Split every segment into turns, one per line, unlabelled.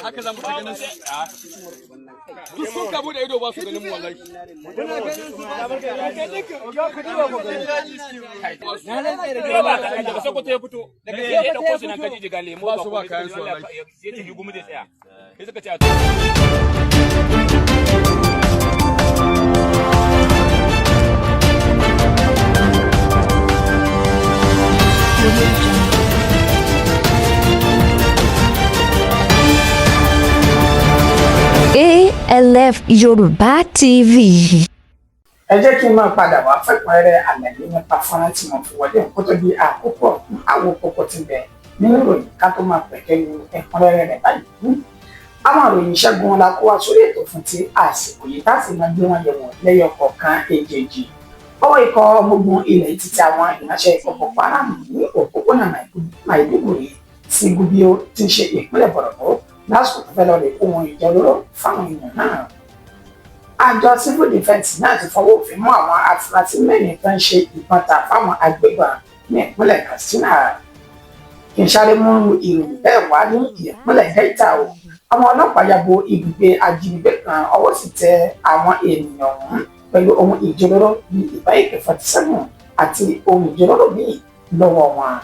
haka za mu ta ganin duk sun kabu da ido ba su ganin mu wallahi kuna ganin su daga Sokoto ya fito daga ya dauko su nan kaji jiga lemo ba su ba kayan su wallahi sai ta gumu da tsaya sai suka ce
ALF Yorùbá TV.
Ẹ jẹ́ kí n máa padà wá fẹ́kùnrẹ́rẹ́ àlàyé nípa fọ́nrán tí mo fi wọlé kó tó di àkókò àwọn kókó ti bẹ̀ nínú ìròyìn ká tó máa pẹ̀kẹ́ ní ẹ̀kúnrẹ́rẹ́ rẹ̀ báyìí. Àwọn ìròyìn Ṣẹ́gun la kó wá sórí ètò fún ti àsìkò yìí láti máa gbé wọn yẹ̀wò lẹ́yọ kọ̀ọ̀kan èjèèjì. Ọwọ́ ikọ̀ ọmọ ogun ilẹ̀ títí àwọn ìránṣẹ́ ikọ̀ Boko Haram ní òpópónà Maiduguri sí Gubio tí ń ṣe ìpínlẹ̀ Borno lásìkò tó fẹ́ lọ lè kó wọn ìjọ lóró fáwọn èèyàn náà. Àjọ civil defence náà ti fọwọ́ òfin mú àwọn afurasí mẹ́rin tó ń ṣe ìbọn ta fáwọn agbébọn ní ìpínlẹ̀ Katsina. Kì í sáré mú ìròyìn bẹ́ẹ̀ wá ní ìpínlẹ̀ Delta o. Àwọn ọlọ́pàá yabo ibùgbé ajínigbé kan, ọwọ́ sì tẹ àwọn ènìyàn ọ̀hún pẹ̀lú ohun ìjólóró bíi ìbọn AK-47 àti ohun ìjólóró bíi lọ́wọ́ wọn.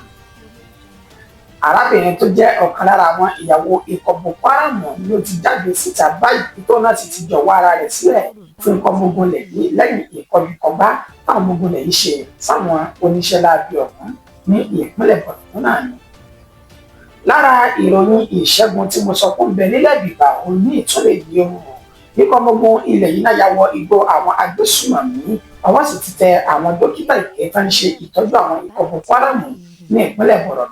Arábìnrin tó jẹ́ ọ̀kan lára àwọn ìyàwó ikọ̀ Boko Haram ló ti jáde síta báyìí tó náà sì ti jọ̀wọ́ ara rẹ̀ sílẹ̀ fún ikọ̀ ọmọ ogun ilẹ̀ yìí lẹ́yìn ìkọlùkọgbá táwọn ọmọ ogun ilẹ̀ yìí ṣe sáwọn oníṣẹ́ láabi ọ̀hún ní ìpínlẹ̀ Borno náà ni. Lára ìròyìn ìṣẹ́gun tí mo sọ fún bẹ nílẹ̀ bìbà òun ní ìtúlẹ̀ yìí o, ikọ̀ ọmọ ogun ilẹ̀ yìí náà ya wọ igbó àwọn agbésùnmọ̀mí, ọwọ́ sì ti tẹ àwọn dókítà ìkẹta ń ṣe ìtọ́jú àwọn ikọ̀ Boko Haram ní ìpínlẹ̀ Borno.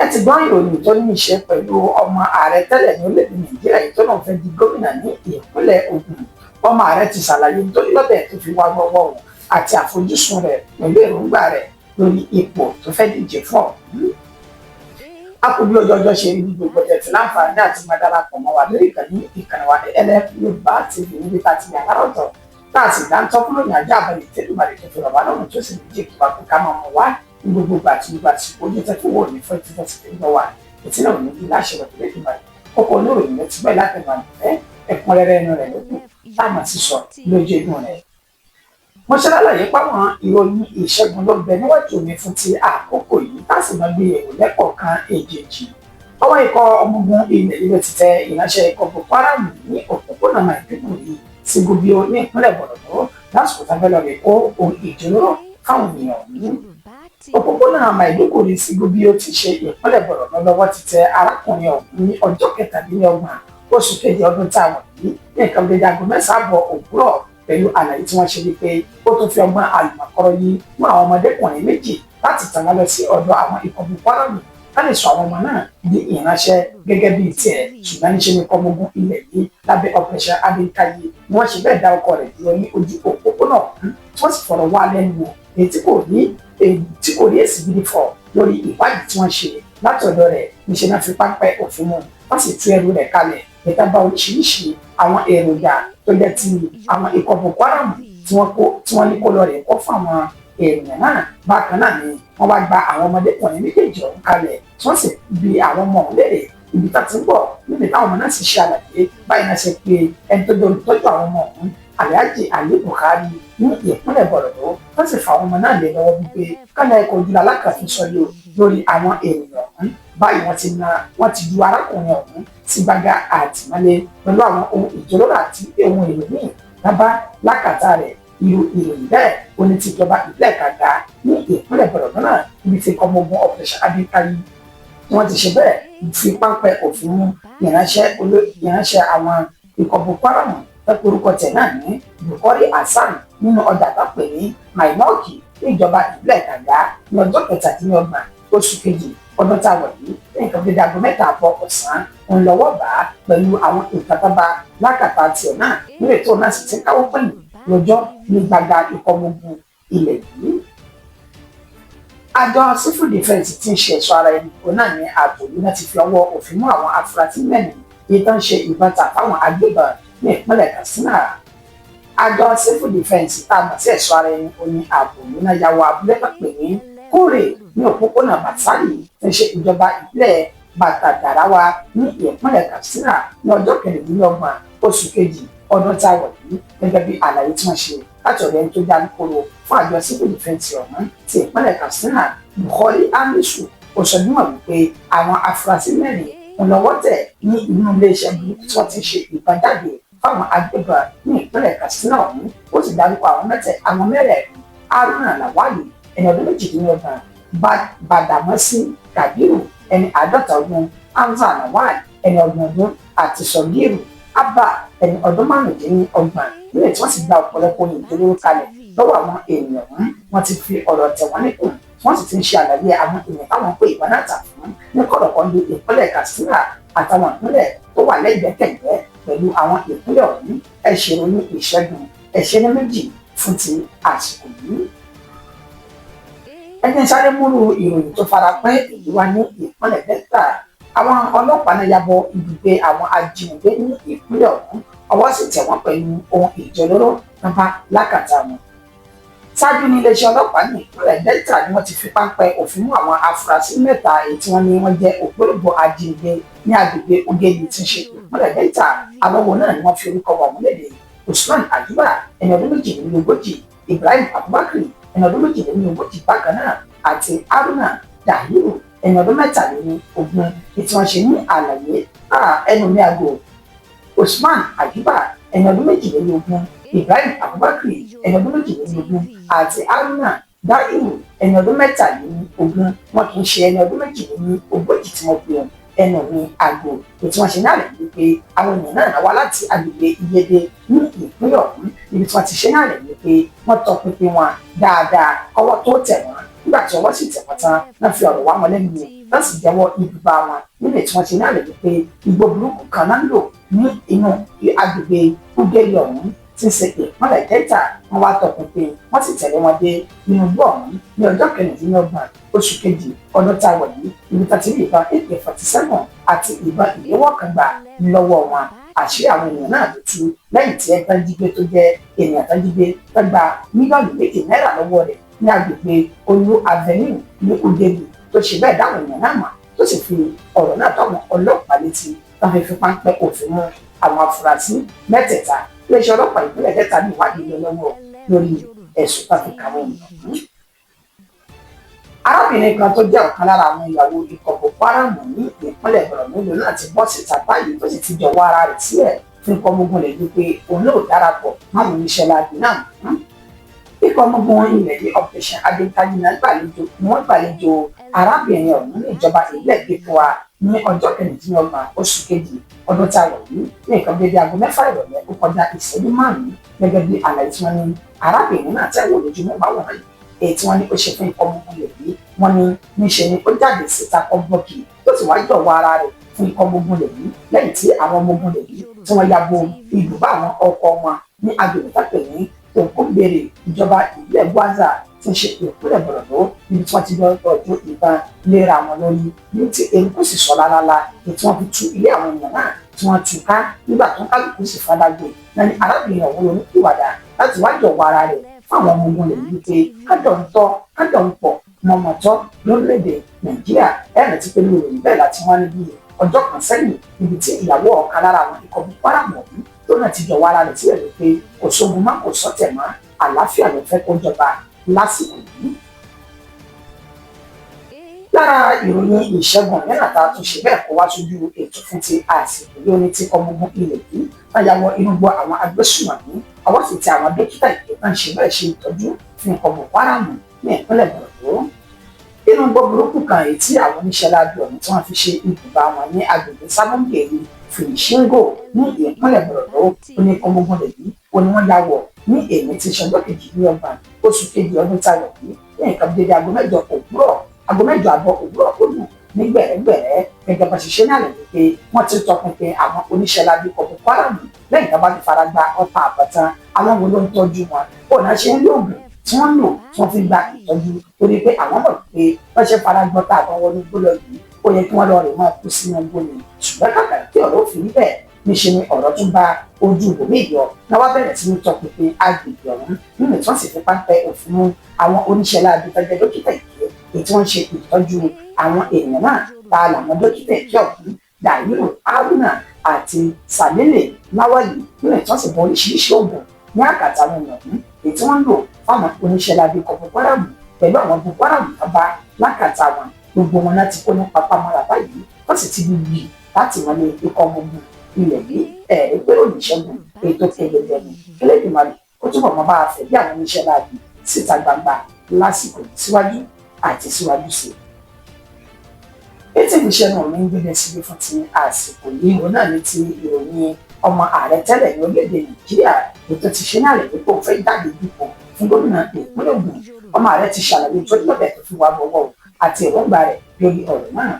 Ẹ ti gbọ́ ìròyìn tó ní í ṣe pẹ̀lú ọmọ ààrẹ tẹ́lẹ̀ ní orílẹ̀-èdè Nàìjíríà yìí tó náà fẹ́ di gómìnà ní ìpínlẹ̀ Ògùn. Ọmọ ààrẹ ti ṣàlàyé tó lọ́bẹ̀ tó fi wá gbọ́wọ́ o àti àfojúsùn rẹ̀ pẹ̀lú èròǹgbà rẹ̀ lórí ipò tó fẹ́ díje fún ọ̀hún. A kò bí ọjọ́ ṣe rí gbogbo tẹ̀sí láǹfààní àti máa darapọ̀ mọ́ wa lórí ìkànnì wa ALF Yorùbá TV níbi tá a ti yàn lára ọ̀tọ̀ tá a sì dáńtọ́ kúrò ní ajá àbálẹ̀ tẹ́lùmọ̀lẹ̀ tó fi rọ̀ wá lọ́rùn tó sì ní jẹ́ kí wá kó ká máa mọ̀ wá gbogbo gbà tí ojú tẹ́ fún wò ní fún ìtúbọ̀ sí ẹgbẹ́ wa ètí náà ní bí láṣẹ rẹ̀ lè dùn báyìí kókó oníròyìn rẹ̀ ti bẹ́ẹ̀ látẹ̀gbà nìfẹ́ ẹ̀kúnrẹ́rẹ́ inú rẹ̀ lókun táwọn sì sọ lójú inú rẹ̀. Mo ṣe lálàyé páwọn ìròyìn ìṣẹ́gun ló bẹ níwájú mi fún ti àkókò yìí láti máa gbé ẹ̀wò lẹ́kọ̀ọ̀kan èjèèjì. Ọwọ́ ikọ̀ ọmọ ogun ilẹ̀ ilẹ̀ ti tẹ ìránṣẹ́ ikọ̀ Boko Haram ní òpópónà Maiduguri sí Gubio ní ìpínlẹ̀ Borno lásìkò tá a fẹ́ lọ rè kó ohun ìjólóró fáwọn ènìyàn ọ̀hún. Òpópónà Maiduguri sí Gubio ti ṣe ìpínlẹ̀ Borno lọ́wọ́ ti tẹ arákùnrin ọ̀hún ní ọjọ́ 27 oṣù kejì ọdún táwọn yìí ní nǹkan bíi aago 9 òwúrọ̀ pẹ̀lú àlàyé tí wọ́n ṣe wípé ó tún fi ọgbọ́n àlùmọ̀kọ́rọ́ yìí mú àwọn ọmọdékùnrin méjì láti tàn wọ́n lọ sí ọ̀dọ̀ àwọn ikọ̀ Boko Haram ká lè sọ àwọn ọmọ náà di ìránṣẹ́ gẹ́gẹ́ bíi tiẹ̀, ṣùgbọ́n níṣẹ́ ní ọmọ ogun ilẹ̀ yìí lábẹ́ Operation Adékáyé ni wọ́n ṣe bẹ́ẹ̀ dá ọkọ rẹ̀ dúró ní ojú òpópónà ọ̀hún tí wọ́n sì fọ̀rọ̀ wá lẹ́nu wò èyí tí kò rí èsì gidi fọ̀ lórí ìwádìí tí wọ́n ṣe láti ọ̀dọ̀ rẹ̀ níṣẹ́ náà fi pápẹ́ òfin mú wọ́n sì tú ẹrù rẹ̀ kalẹ̀ níta bá oríṣiríṣi àwọn èròjà tó jẹ́ ti àwọn ikọ̀ Boko Haram tí wọ́n ní kó lọ rẹ̀ kọ́ fún àwọn èèyàn náà. Bákan náà ni wọ́n wá gba àwọn ọmọdékùnrin méjèèjì ọ̀hún kalẹ̀ tí wọ́n sì bi àwọn ọmọ ọ̀hún léèrè ibi tá ti ń bọ̀ níbi táwọn ọmọ náà sì ṣe àlàyé báyìí náà ṣe pé ẹni tó tọ́jú àwọn ọmọ ọ̀hún Alhaji Ali Buhari ní ìpínlẹ̀ Borno wọ́n sì fa àwọn ọmọ náà lé lọ́wọ́ wípé kálá ẹ̀kọ́ ojú alákàfin sọ lórí àwọn ènìyàn ọ̀hún. Báyìí wọ́n ti ju arákùnrin ọ̀hún sí gbàgà àtìmọ́lé pẹ̀lú àwọn ohun ìjólóró àti ohun èlò míì lábá lákàtà rẹ̀. Irú ìròyìn bẹ́ẹ̀ ó ní tìjọba ìpínlẹ̀ Kàgá ní ìpínlẹ̀ Borno náà níbi tí ọmọ ogun Operation Adékáyé wọ́n ti ṣe bẹ́ẹ̀ fi pápẹ́ òfin mú ìránṣẹ́ àwọn ikọ̀ Boko Haram ẹ̀kọ́ orúkọ tẹ̀ náà ní Bukori Hasan nínú ọjà àtàpè ní Mainoki ní ìjọba ìpínlẹ̀ Kàgá ní ọjọ́ 27 oṣù kejì ọdún táwọn yìí ní nǹkan bíi aago 7 ọ̀sán ń lọ́wọ́ bá pẹ̀lú àwọn ìkàtàbà lákàtà tiẹ̀ náà nílé tó náà sì ti káwọ́ pẹ̀lú lọ́jọ́ ní gbàgà ikọ̀ ọmọ ogun ilẹ̀ yìí. Àjọ civil defence ti ń ṣe ẹ̀ṣọ́ ara ẹni kò náà ní ààbò yìí láti fi ọwọ́ òfin mú àwọn afurasí mẹ́rin yìí tó ń ṣe ìbọn ta fáwọn agbébọn ní ìpínlẹ̀ Katsina. Àjọ civil defence tá a mọ̀ sí ẹ̀ṣọ́ ara ẹni kò ní ààbò yìí náà yàwó abúlé pàpẹ ní Kúrè ní òpópónà Batsari tí ń ṣe ìjọba ìpínlẹ̀ Bàtàdàráwá ní ìpínlẹ̀ Katsina ní ọjọ́ 26 oṣù kejì ọdún tá a wọ̀ yìí gẹ́gẹ́ bí àlàyé tí wọ́n ṣe láti ọ̀dọ̀ ẹni tó dá lókòrò fún àjọ civil defence ọ̀hún ti ìpínlẹ̀ Katsina Buhari Hamisu ó sọ níwọ̀n wípé àwọn afurasí mẹ́rin ń lọ́wọ́ tẹ̀ ní inú iléeṣẹ́ burúkú tí wọ́n ti ṣe ìbájáde fáwọn agbébọn ní ìpínlẹ̀ Katsina ọ̀hún ó sì dárúkọ àwọn mẹ́rẹ̀ẹ̀rin Haruna Lawali ẹni ọdún 28, Badamasi Kabiru ẹni 50 ọdún, Hamza Lawal ẹni 30 ọdún àti Sọgíru Abba ẹni ọdún 25 nílẹ̀ tí wọ́n sì gba ọ̀pọ̀lọpọ̀ ìdúró kalẹ̀ lọ́wọ́ àwọn èèyàn ọ̀hún. Wọ́n ti fi ọ̀rọ̀ tẹ̀ wọ́n níkùn wọ́n sì ti ń ṣe àlàyé àwọn èèyàn táwọn pé ìwà náà tà fún ní kọ̀rọ̀kọ̀ndé ìpínlẹ̀ Katsina àtàwọn ìpínlẹ̀ tó wà lẹ́gbẹ̀kẹ̀gbẹ́ pẹ̀lú àwọn ìpínlẹ̀ ọ̀hún. Ẹ ṣe ní ìṣẹ́gun ẹ̀ṣẹ́ ní méjì fún ti àsìkò yìí. Ẹni sáré múlù ìròyìn tó fara pẹ́ èyí wá ní ìpínlẹ̀ Delta. Àwọn ọlọ́pàá náà yabọ̀ ibùgbé àwọn ajínigbé ní ìpínlẹ̀ ọ̀hún, ọwọ́ sì tẹ̀ wọ́n pẹ̀lú ohun ìjà olóró nípa lákàtà wọn. Ṣáájú ní iléeṣẹ́ ọlọ́pàá ní ìpínlẹ̀ Delta ni wọ́n ti fi páńpẹ́ òfin mú àwọn afurasí mẹ́ta èyí tí wọ́n ní wọ́n jẹ́ ògbólógbò ajínigbé ní agbègbè Ogeli tí ń ṣe ìpínlẹ̀ Delta. Àwọn náà ni wọ́n fi orúkọ wọn múlẹ̀ Usman Ayuba ẹni ọdún 42, Ibrahim Abubakar ẹni ọdún 42 bákan náà àti Haruna Dahiru ẹni ọdún 23 tí wọ́n ṣe ní àlàyé ẹnu ní aago. Usman Ayuba ẹni ọdún 22, Ibrahim Abubakar ẹni ọdún 22 àti Haruna Dahiru ẹni ọdún 23 wọn kì í ṣe ẹni ọdún 40 tí wọ́n pè ẹnu ní aago tí wọ́n ṣe ní àlàyé pé àwọn èèyàn náà wá láti agbègbè Iyede ní ìpínlẹ̀ ọ̀hún níbi tí wọ́n ti ṣe ní àlàyé pé wọ́n tọpinpin wọn dáadáa ọwọ́ tó tẹ̀ wọ́n nígbà tí ọwọ́ sì tẹ̀ wọ́n tán náà fi ọ̀rọ̀ wá wọn lẹ́nu wò wọ́n sì jẹ́wọ́ ibùba wọn níbi tí wọ́n ti ní àlàyé pé igbó burúkú kan náà ń lò ní inú agbègbè Ugeli ọ̀hún tí ń ṣe ìpínlẹ̀ Delta. Wọ́n wá tọpinpin wọ́n sì tẹ̀lé wọn dé inú igbó ọ̀hún ní ọjọ́ 26 oṣù kejì ọdún tá a wọ̀ yìí ibi tá ti rí ìbọn AK-47 àti ìbọn ìléwọ́ kan gbà lọ́wọ́ wọn. Àṣírí àwọn èèyàn náà ló tú lẹ́yìn tí ẹgbẹ́ jígbé tó jẹ́ ènìyàn tó jígbé tó gba mílíọ̀nù méjì náírà lọ́wọ́ rẹ̀ ní agbègbè Olú Avenue ní Ugeli tó ṣe bẹ́ẹ̀ dáhùn èèyàn náà mọ̀ tó sì fi ọ̀rọ̀ náà tọ́ àwọn ọlọ́pàá létí tó fi páńpẹ́ òfin mú àwọn afurasí mẹ́tẹ̀ẹ̀ta. Iléeṣẹ́ ọlọ́pàá ìpínlẹ̀ Delta ní ìwádìí lọ́wọ́ lórí ẹ̀sùn tó fi kàwé ènìyàn. Arábìnrin kan tó jẹ́ ọ̀kan lára àwọn ìyàwó ikọ̀ Boko Haram ní ìpínlẹ̀ Borno láti bọ́ síta báyìí tó sì ti jọ̀wọ́ ara rẹ̀ sílẹ̀ fún ikọ̀ ọmọ ogun rẹ̀ wípé òun náà darapọ̀ máwọn oníṣẹ́ láabi náà. Ikọ̀ ọmọ ogun ilẹ̀ yìí Operation Adékáyé náà gbàlejò arábìnrin ọ̀hún ní ìjọba ìbílẹ̀ Gẹ̀ẹ́fà ní ọjọ́ 26 oṣù kejì ọdún tá a wọ̀ yìí ní nǹkan bíi aago 6 ìrọ̀lẹ́ ó kọjá ìṣẹ́jú 5 gẹ́gẹ́ bí àlàyé tí wọ́n ní arábìnrin náà tẹ̀wọ̀ lójúmọ́ báwọn rẹ̀ èyí tí wọ́n ní ó ṣe fún ikọ̀ ọmọ ogun rẹ̀ yìí wọ́n ní níṣe ni ó jáde síta kọ́ńbọ́ọ̀kì tó sì wá jọ̀wọ́ ara rẹ̀ fún ikọ̀ ọmọ ogun rẹ̀ yìí lẹ́yìn tí àwọn ọmọ ogun rẹ̀ yìí tí wọ́n yabo ibùbá àwọn ọkọ̀ wọn ní agbègbè tápẹ̀ ní Òkúgbèrè ìjọba ìbílẹ̀ Gwaza tí ń ṣe ìpínlẹ̀ Borno níbi tí wọ́n ti lọ́ọ́ ìbọn léra wọn lórí ní ti eruku sì sọ lálálá ní tí wọ́n fi tú ilé àwọn èèyàn náà tí wọ́n tú ká nígbà tó ń kálukú sì fadágbé náà ni arábìnrin ọ̀hún ló ní ìwàdà láti wá jọ̀wọ́ ara rẹ̀ fún àwọn ọmọ ogun rẹ̀ yìí pé kádọ̀ ń pọ̀ mọ̀mọ́tọ́ lórílẹ̀‐èdè Nàìjíríà ẹ̀rẹ̀ ti pé lórí bẹ́ẹ̀ láti wá níbi ọjọ́ kan sẹ́yìn níbi tí ìyàwó ọ̀kan lára àwọn ikọ̀ Boko Haram ọ̀hún tó náà ti jọ̀wọ́ ara rẹ̀ sílẹ̀ ló pé kò sógun má kò sọ́tẹ̀ mọ́ àlàáfíà ló fẹ́ kó jọba lásìkò yìí. Lára ìròyìn ìṣẹ́gun mẹ́ta tá a tún ṣe bẹ́ẹ̀ kó wá sójú ètò fún ti àsìkò yóò ní tí ọmọ ogun ilẹ̀ yìí wọ́n ya wọ inú gbọ́ àwọn agbésùnmọ̀mí ọwọ́ sì ti àwọn dókítà ìpínlẹ̀ náà ṣe bẹ́ẹ̀ ṣe ìtọ́jú fún ikọ̀ Boko Haram ní ìpínlẹ̀ Borno. Inú gbọ́ burúkú kan èyí tí àwọn oníṣẹ́ láabi ọ̀hún tí wọ́n fi ṣe ibùba wọn ní agbègbè Sábọ̀ngẹ̀rì Fìlìṣíngò ní ìpínlẹ̀ Borno ó ní ọmọ ogun rẹ̀ yìí ó ní wọ́n ya wọ̀ ní èmi ti ṣọjọ́ 26 oṣù kejì ọdún tá a wọ̀ yìí ní nǹkan dédé aago 8 àbọ̀ òwúrọ̀ ó lù ní gbẹ̀rẹ́gbẹ̀rẹ́ gẹ́gẹ́ bá ṣiṣẹ́ náà lẹ́yìn pé wọ́n ti tọpinpin àwọn oníṣẹ́ láabi Boko Haram lẹ́yìn tó bá ti fara gba ọta àbọ̀tán àwọn wo ló ń tọ́jú wọn ó náà ṣe ń lóògùn tí wọ́n lò tí wọ́n fi gba ìtọ́jú torí pé àwọn mọ̀ pé wọ́n ṣe fara gbọ́ta àbọ̀ wọnú gbólọ̀ yìí ó yẹ kí wọ́n lọ rè máa kú sínú gbólọ̀ ṣùgbọ́n kàkà tí ọ̀rọ̀ òfin bẹ́ẹ̀ níṣẹ́ ni ọ̀rọ̀ tún bá ojú ìbòmí ìyọ náà wá bẹ̀rẹ̀ sí ní tọpinpin agbègbè ọ̀hún nínú tí wọ́n sì fi páńpẹ́ òfin mú àwọn oníṣẹ́ láabi tọ́jú dókítà ìgbé ètò wọn ṣe ìtọ́jú àwọn èèyàn náà ta làwọn dókítà ẹ̀kẹ́ ọ̀hún Dàyírò Haruna àti Sàlélè Láwálì nílẹ̀ tí wọ́n sì bọ oríṣiríṣi oògùn ní àkàtà àwọn èèyàn ọ̀hún èyí tí wọ́n ń lò fáwọn oníṣẹ́ lábẹ́ ikọ̀ Boko Haram pẹ̀lú àwọn Boko Haram tó bá lákàtà wọn gbogbo wọn láti kó ní papámọ́ra báyìí wọ́n sì ti gbìyànjú láti mọ́lé ikọ̀ gbogbo ilẹ̀ yìí ẹgbẹ́ oníṣègùn ètò kẹlẹ́lẹ́ ní Elédùmarè ó túbọ̀ mọ́ bá a fẹ́ bí àwọn oníṣẹ́ láàbí síta gbangba lásìkò síwájú àti síwájú sí i. Ètò ìṣẹ́ náà ní gbẹ́dẹ̀ sílé fún ti àsìkò yìí òun náà ní ti ìròyìn ọmọ ààrẹ tẹ́lẹ̀ ní orílẹ̀-èdè Nàìjíríà ètò ti ṣe náà rẹ̀ pé kò fẹ́ jáde dípò fún gómìnà ìpínlẹ̀ Ògùn ọmọ ààrẹ ti ṣàlàyé ìtọ́jú ọ̀bẹ tó fi wá bọ̀wọ̀ àti èròǹgbà rẹ̀ lórí ọ̀rọ̀ náà.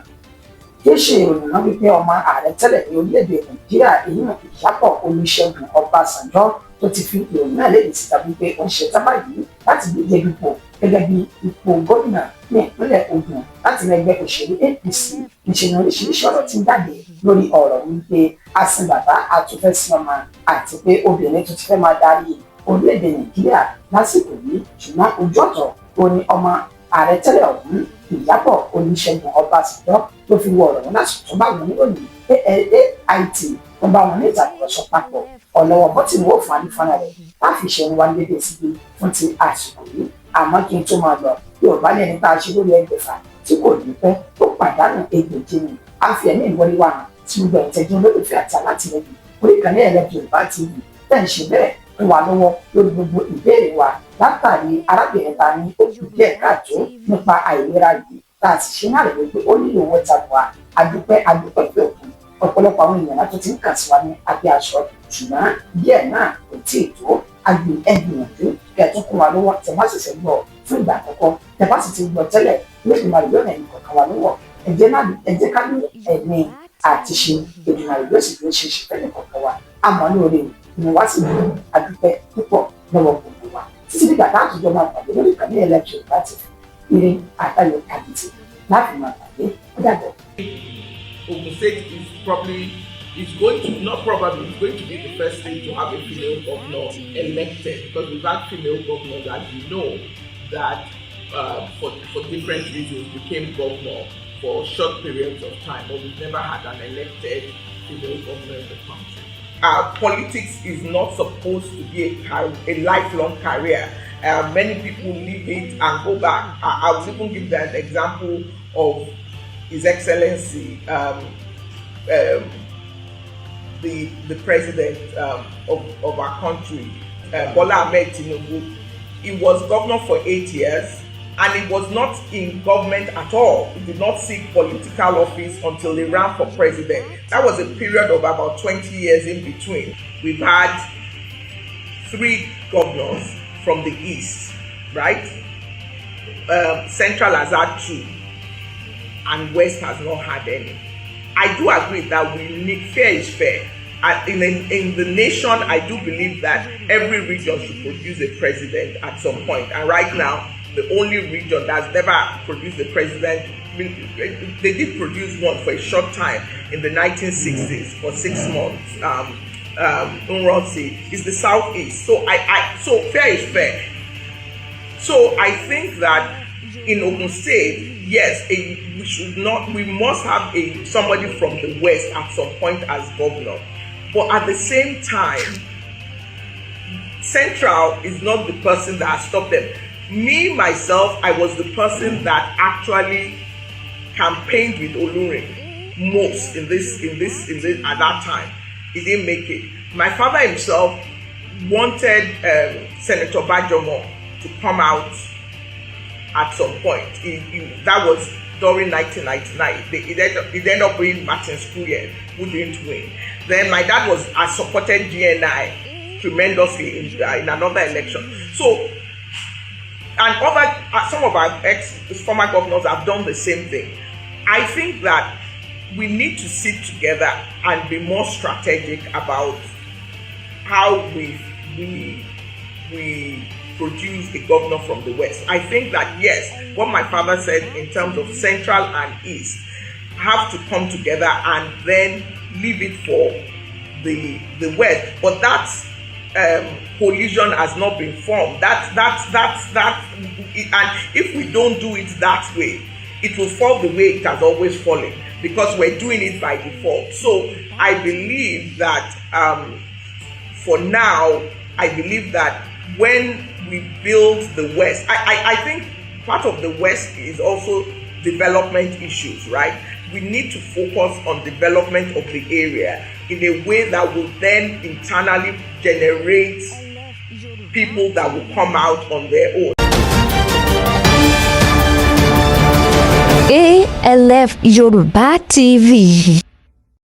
Kìí ṣe ìròyìn náà wípé ọmọ ààrẹ tẹ́lẹ̀ ní orílẹ̀-èdè Nàìjíríà ìyẹn Ìyábọ̀ Olúṣẹ́gun Ọbásanjọ́ tó ti fi ìròyìn náà léde síta wípé ó ń ṣe tábà yìí láti gbé dupò gẹ́gẹ́ bí ipò gómìnà ní ìpínlẹ̀ Ògùn láti ẹgbẹ́ òṣèlú APC ìṣẹ̀lẹ̀ oríṣiríṣi ọ̀rọ̀ tí ń jáde lórí ọ̀rọ̀ wípé asin bàbá àtúnfẹ́sí ọmọ àti pé obìnrin tó ti fẹ́ máa darí orílẹ̀-èdè Nàìjíríà lásìkò yìí ṣùgbọ́n ojú ọ̀tọ̀ ó ní ọmọ ààrẹ tẹ́lẹ̀ ọ̀hún Ìyábọ̀ Olúṣẹ́gun Ọbásanjọ́ ló fi wọ ọ̀rọ̀ wọn lásìkò tó bá wọn níròyìn AIT tó bá wọn ní ìtàkùrọ̀sọ papọ̀ ọ̀lọ́wọ́ bọ́tìnì wò fún àlùfáà rẹ̀ láfi ṣe ń wá lédè síbi fún ti àsìkò yìí àmọ́ kí n tó máa lọ Yorùbá lẹ́ni tá a ṣe lórí ẹgbẹ̀fà tí kò ní pẹ́ tó pàdánù egbèje ni a fi ẹ̀mí ìwọlé wa hàn tí gbogbo ìtẹ́jú olólùfẹ́ àti alátìlẹ́yìn orí ìkànnì ẹ̀lẹ́bí Yorùbá TV bẹ́ẹ̀ ń ṣe bẹ́ẹ̀ ń wà lọ́wọ́ lórí gbogbo ìbéèrè wa látàrí arábìnrin ta ní ó kù díẹ̀ káàtó nípa àìlera yìí tá a sì ṣe náà rẹ̀ wípé ó nílò owó tabua adúpẹ́ pé òkun ọ̀pọ̀lọpọ̀ àwọn èèyàn látó ti ń kà sí wa ní abẹ́ aṣọ ṣùgbọ́n díẹ̀ náà kò tí ì tó ẹgbìyànjú kẹtún kún wa lọ́wọ́ tẹ bá ṣẹ̀ṣẹ̀ gbọ́ fún ìgbà àkọ́kọ́ tẹ bá sì ti gbọ́ tẹ́lẹ̀ Elédùmarè yóò ràn ẹnì kọ̀ọ̀kan wa lọ́wọ́ ẹ jẹ́ ká ní ẹ̀mí àti ṣe Èdùmàrè yóò sì fi ṣe ṣe fẹ́lẹ̀ kọ̀ọ̀kan wa àmọ́ lóore ni wá sí ìlú adúpẹ́ púpọ̀ lọ́wọ́ gbogbo wa títí dìgbà tá àtúnjọ máa pàdé lórí ìkànnì ẹlẹ́bí Yorùbá TV ire àtayọ̀ kàbìtì láti máa pàdé ó dàbọ̀.
Ogun State is probably it's going to be the first state to have a female governor elected, because we've had female governors, as you know, that for different reasons became governor for short periods of time, but we've never had an elected female governor in the country. Politics is not supposed to be a lifelong career. Many people leave it and go back. I will even give that example of His Excellency, the president of our country, Bola Ahmed Tinubu. He was governor for 8 years, and he was not in government at all. He did not seek political office until he ran for president. That was a period of about 20 years in between. We've had 3 governors from the east, right? Central has had 2, and West has not had any. I do agree that we need fair is fair. In the nation, I do believe that every region should produce a president at some point. And right now, the only region that's never produced a president, they did produce one for a short time in the 1960s for 6 months. Nronsi is the southeast. So so fair is fair. So I think that in Ogun State, yes, we must have somebody from the west at some point as governor. But at the same time, Central is not the person that has stopped them. Me, myself, I was the person that actually campaigned with Olurin most in this at that time. He didn't make it. My father himself wanted Senator Bajomo to come out at some point. That was during 1999. It ended up being Martin Skuyen who didn't win. Then my dad supported GNI tremendously in another election. So, and some of our former governors have done the same thing. I think that we need to sit together and be more strategic about how we produce a governor from the west. I think that yes, what my father said in terms of central and east have to come together and then leave it for the west. But that's coalition has not been formed. And if we don't do it that way, it will fall the way it has always fallen, because we're doing it by default. So I believe that for now, I believe that when we build the West, I think part of the West is also development issues, right? We need to focus on development of the area in a way that will then internally generate people that will come out on their own.
ALF Yoruba TV.